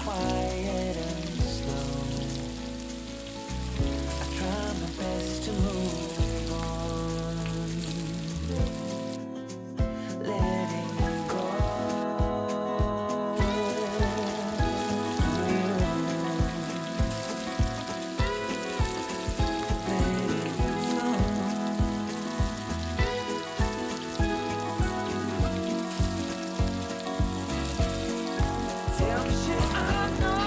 quiet and slow. I try my best to move on, letting go. Tell me, should I know?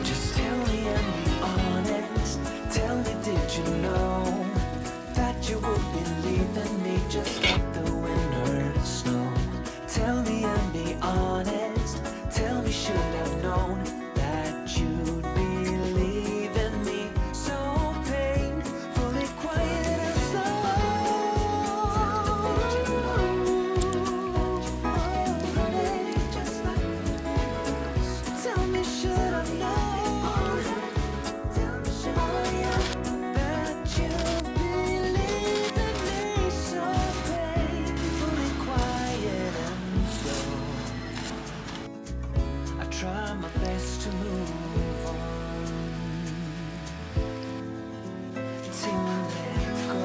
Just tell me and be honest. Tell me, did you know that you would be leaving me just like the winter snow? Tell me and be honest. Tell me, should I've known that you'd be leaving me so painfully quiet and slow? Tell me, should I've known that you'd be leaving me so painfully quiet and slow? I try my best to move on, to let go.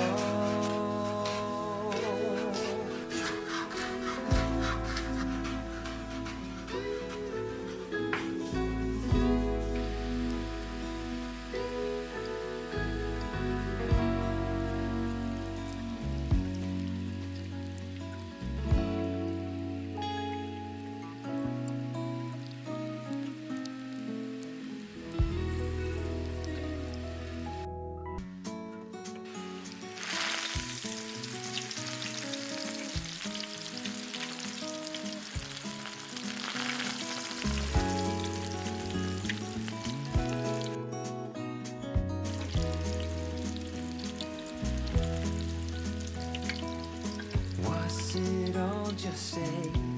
Was it all just a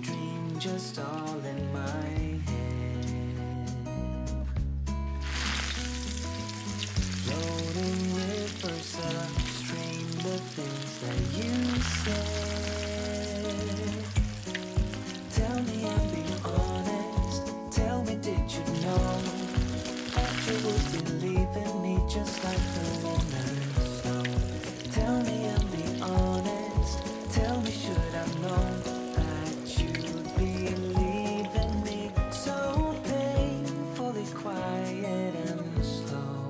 dream, just all in my head? Floating rivers upstream, the things that you said. Tell me and be honest. Tell me, did you know that you would be leaving me just like the winter snow? Tell me and be honest. Tell me, should I've known that you'd be leaving me so painfully quiet and slow?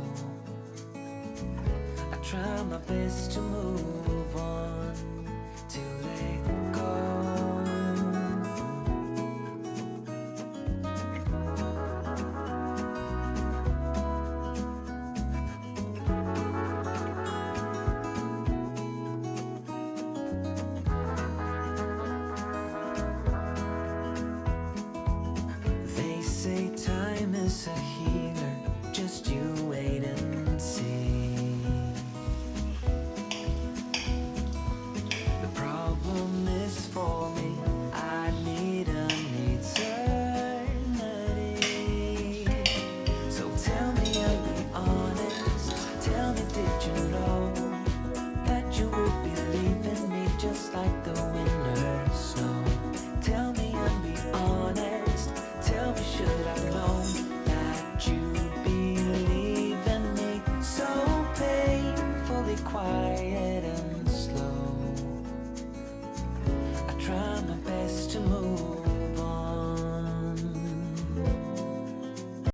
I try my best to move on, to let go. They say time is a healer, just you wait and see. The problem is for me, I need an eternity. So tell me and be honest. Tell me, did you know that you would be leaving me just like the winter snow? Tell me and be honest. Tell me, should I know that you'd be leaving me so painfully quiet